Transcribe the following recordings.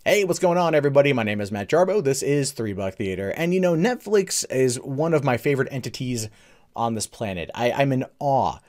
Hey, what's going on, everybody? My name is Matt Jarbo. This is Three Buck Theater. And you know, Netflix is one of my favorite entities on this planet. I'm in awe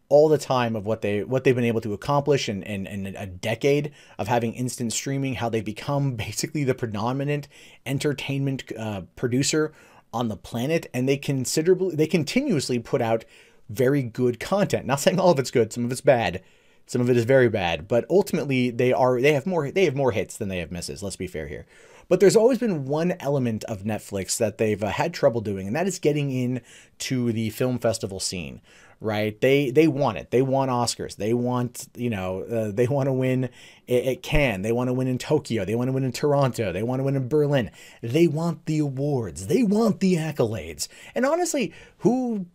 all the time of what they've been able to accomplish in a decade of having instant streaming, how they've become basically the predominant entertainment producer on the planet, and they continuously put out very good content. Not saying all of it's good, some of it's bad. Some of it is very bad, but ultimately they have more hits than they have misses. Let's be fair here. But there's always been one element of Netflix that they've had trouble doing, and that is getting into the film festival scene. Right? They want it. They want Oscars. They want they want to win at Cannes. They want to win in Tokyo. They want to win in Toronto. They want to win in Berlin. They want the awards. They want the accolades. And honestly, who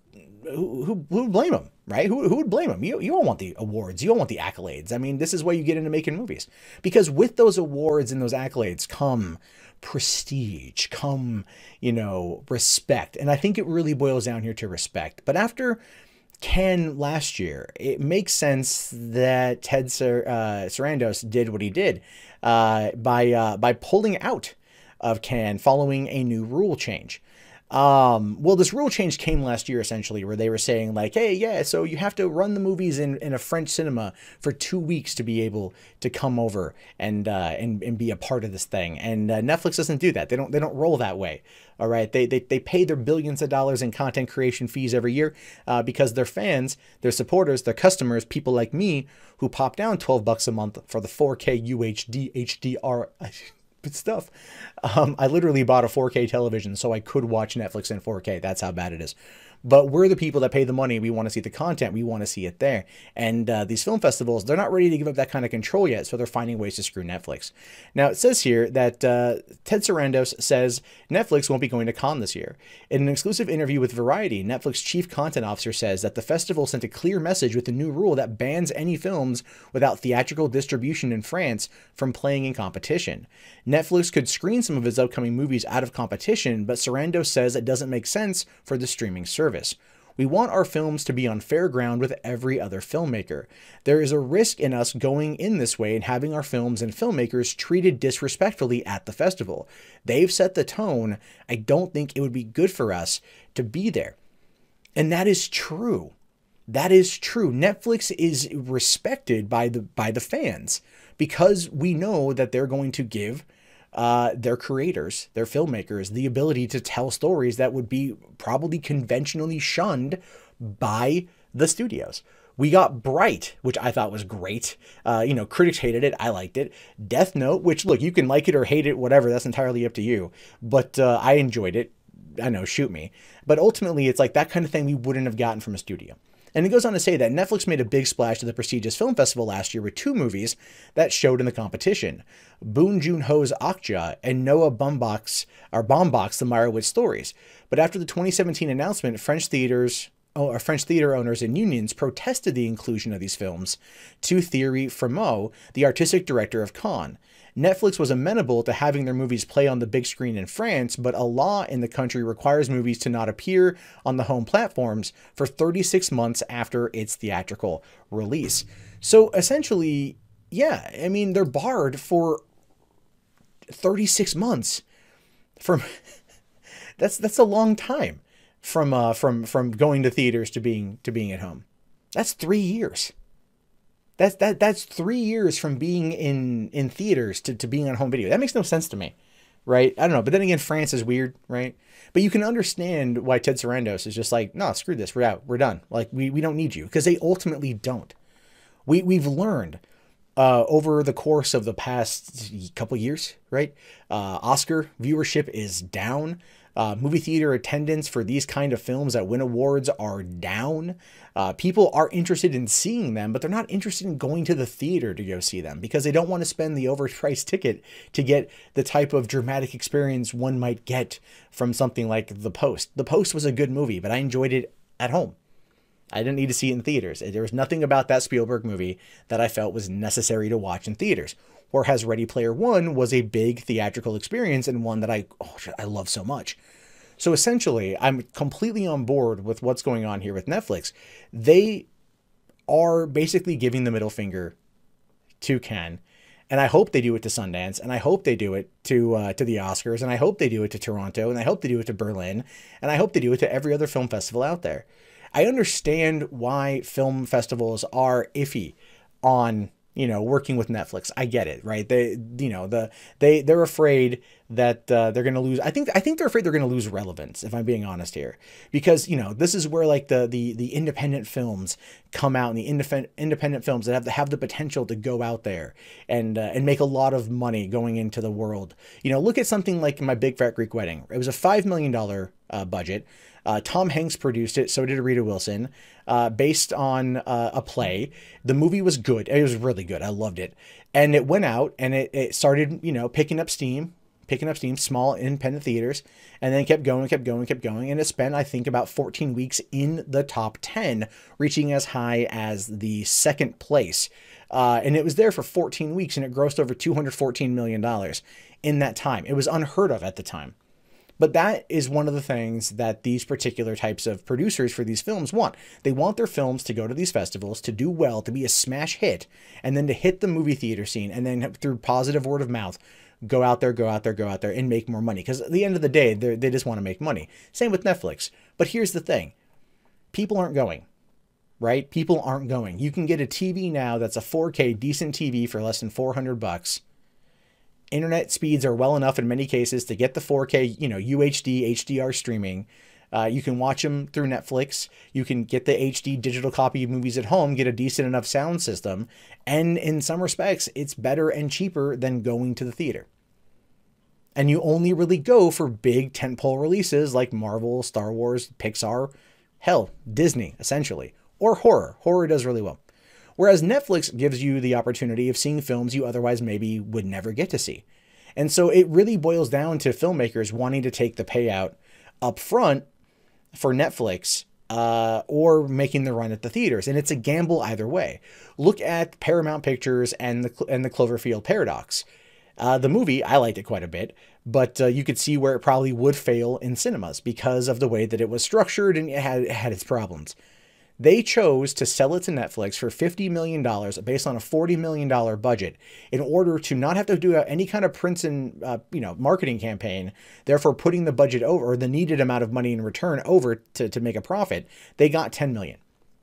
would blame them, right? Who would blame them? You all want the awards. You all want the accolades. I mean, this is why you get into making movies. Because with those awards and those accolades come prestige, come, respect. And I think it really boils down here to respect. But after Ken last year, it makes sense that Ted Sarandos did what he did by pulling out of Cannes following a new rule change. Well, this rule change came last year, essentially, where they were saying like, hey, yeah, so you have to run the movies in a French cinema for 2 weeks to be able to come over and be a part of this thing. And Netflix doesn't do that. They don't roll that way. All right. They pay their billions of dollars in content creation fees every year because their fans, their supporters, their customers, people like me who pop down $12 a month for the 4K UHD HDR stuff. I literally bought a 4K television so I could watch Netflix in 4K. That's how bad it is. But we're the people that pay the money. We want to see the content. We want to see it there. And these film festivals, they're not ready to give up that kind of control yet, so they're finding ways to screw Netflix. Now, it says here that Ted Sarandos says Netflix won't be going to Cannes this year. In an exclusive interview with Variety, Netflix chief content officer says that the festival sent a clear message with the new rule that bans any films without theatrical distribution in France from playing in competition. Netflix could screen some of its upcoming movies out of competition, but Sarandos says it doesn't make sense for the streaming service. We want our films to be on fair ground with every other filmmaker. There is a risk in us going in this way and having our films and filmmakers treated disrespectfully at the festival. They've set the tone. I don't think it would be good for us to be there. And that is true. That is true. Netflix is respected by the fans because we know that they're going to give their creators, their filmmakers, the ability to tell stories that would be probably conventionally shunned by the studios. We got Bright, which I thought was great. Critics hated it. I liked it. Death Note, which, look, you can like it or hate it, whatever. That's entirely up to you. But I enjoyed it. I know, shoot me. But ultimately, it's like that kind of thing we wouldn't have gotten from a studio. And it goes on to say that Netflix made a big splash to the prestigious film festival last year with 2 movies that showed in the competition: Boon Joon-ho's Okja and Noah Baumbach's The Meyerowitz Stories. But after the 2017 announcement, French theater owners and unions protested the inclusion of these films to Thierry Frémaux, the artistic director of Cannes. Netflix was amenable to having their movies play on the big screen in France, but a law in the country requires movies to not appear on the home platforms for 36 months after its theatrical release. So essentially, yeah, I mean, they're barred for 36 months from that's a long time from going to theaters to being at home. That's 3 years. That's 3 years from being in theaters to being on home video. That makes no sense to me, right? I don't know. But then again, France is weird, right? But you can understand why Ted Sarandos is just like, no, screw this. We're out. We're done. Like, we don't need you. Because they ultimately don't. We've learned over the course of the past couple years, right? Oscar viewership is down. Movie theater attendance for these kind of films that win awards are down. People are interested in seeing them, but they're not interested in going to the theater to go see them because they don't want to spend the overpriced ticket to get the type of dramatic experience one might get from something like The Post. The Post was a good movie, but I enjoyed it at home. I didn't need to see it in theaters. There was nothing about that Spielberg movie that I felt was necessary to watch in theaters. Whereas Ready Player One was a big theatrical experience and one that I love so much. So essentially, I'm completely on board with what's going on here with Netflix. They are basically giving the middle finger to Ken And I hope they do it to Sundance, and I hope they do it to the Oscars, and I hope they do it to Toronto, and I hope they do it to Berlin, and I hope they do it to every other film festival out there. I understand why film festivals are iffy on, you know, working with Netflix. I get it, right? They're afraid that they're going to lose. I think they're afraid they're going to lose relevance, if I'm being honest here, because, you know, this is where like the independent films come out, and the independent films that have the potential to go out there and make a lot of money going into the world. You know, look at something like My Big Fat Greek Wedding. It was a $5 million budget. Tom Hanks produced it, so did Rita Wilson, based on a play. The movie was good. It was really good. I loved it. And it went out, and it started, you know, picking up steam, small independent theaters, and then kept going. And it spent, I think, about 14 weeks in the top 10, reaching as high as the second place. And it was there for 14 weeks, and it grossed over $214 million in that time. It was unheard of at the time. But that is one of the things that these particular types of producers for these films want. They want their films to go to these festivals, to do well, to be a smash hit, and then to hit the movie theater scene, and then through positive word of mouth, go out there, and make more money. Because at the end of the day, they just want to make money. Same with Netflix. But here's the thing. People aren't going, right? People aren't going. You can get a TV now that's a 4K decent TV for less than $400. Internet speeds are well enough in many cases to get the 4K, you know, UHD, HDR streaming. You can watch them through Netflix. You can get the HD digital copy of movies at home, get a decent enough sound system. And in some respects, it's better and cheaper than going to the theater. And you only really go for big tentpole releases like Marvel, Star Wars, Pixar, hell, Disney, essentially. Or horror. Horror does really well. Whereas Netflix gives you the opportunity of seeing films you otherwise maybe would never get to see. And so it really boils down to filmmakers wanting to take the payout up front for Netflix or making the run at the theaters. And it's a gamble either way. Look at Paramount Pictures and the Cloverfield Paradox. The movie, I liked it quite a bit, but you could see where it probably would fail in cinemas because of the way that it was structured and it had its problems. They chose to sell it to Netflix for $50 million based on a $40 million budget in order to not have to do any kind of prints and marketing campaign, therefore putting the budget over, or the needed amount of money in return over to make a profit. They got $10 million.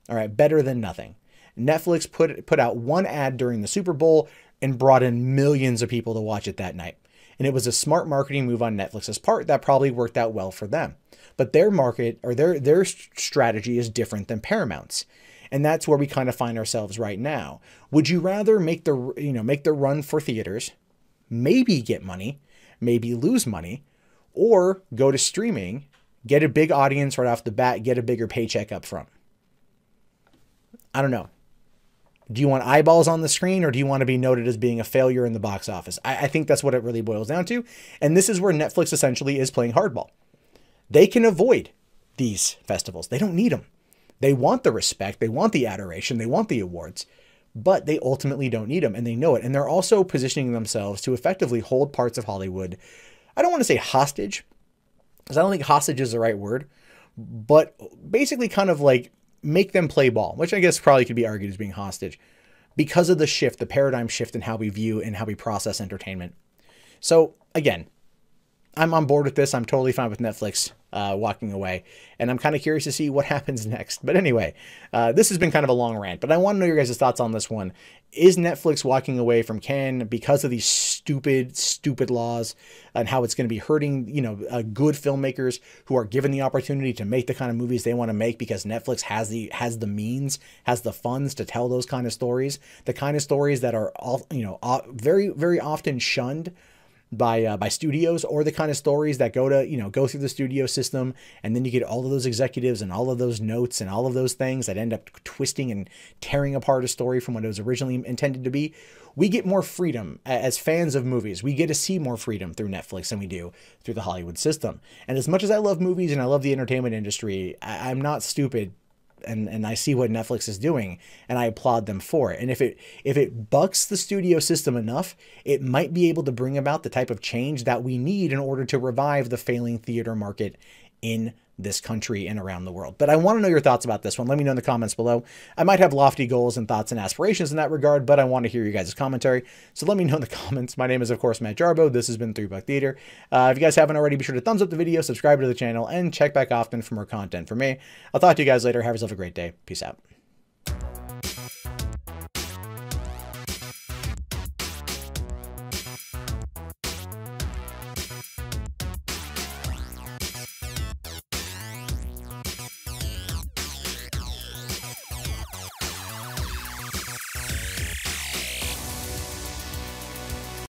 All right, better than nothing. Netflix put out one ad during the Super Bowl and brought in millions of people to watch it that night. And it was a smart marketing move on Netflix's part that probably worked out well for them. But their market or their strategy is different than Paramount's. And that's where we kind of find ourselves right now. Would you rather make the run for theaters, maybe get money, maybe lose money, or go to streaming, get a big audience right off the bat, get a bigger paycheck up front? I don't know. Do you want eyeballs on the screen, or do you want to be noted as being a failure in the box office? I think that's what it really boils down to. And this is where Netflix essentially is playing hardball. They can avoid these festivals. They don't need them. They want the respect. They want the adoration. They want the awards. But they ultimately don't need them, and they know it. And they're also positioning themselves to effectively hold parts of Hollywood. I don't want to say hostage, because I don't think hostage is the right word, but basically kind of like make them play ball, which I guess probably could be argued as being hostage, because of the shift, the paradigm shift in how we view and how we process entertainment. So again, I'm on board with this. I'm totally fine with Netflix walking away, and I'm kind of curious to see what happens next. But anyway, this has been kind of a long rant, but I want to know your guys' thoughts on this one. Is Netflix walking away from Cannes because of these stupid laws, and how it's going to be hurting, good filmmakers who are given the opportunity to make the kind of movies they want to make because Netflix has the means, has the funds to tell those kind of stories, the kind of stories that are all, very, very often shunned by studios, or the kind of stories that go through the studio system, and then you get all of those executives and all of those notes and all of those things that end up twisting and tearing apart a story from what it was originally intended to be. We get more freedom as fans of movies. We get to see more freedom through Netflix than we do through the Hollywood system. And as much as I love movies and I love the entertainment industry, I'm not stupid. And I see what Netflix is doing, and I applaud them for it. And if it bucks the studio system enough, it might be able to bring about the type of change that we need in order to revive the failing theater market in this country and around the world. But I want to know your thoughts about this one. Let me know in the comments below. I might have lofty goals and thoughts and aspirations in that regard, but I want to hear you guys' commentary. So let me know in the comments. My name is, of course, Matt Jarbo. This has been 3 Buck Theater. If you guys haven't already, be sure to thumbs up the video, subscribe to the channel, and check back often for more content from me. I'll talk to you guys later. Have yourself a great day. Peace out.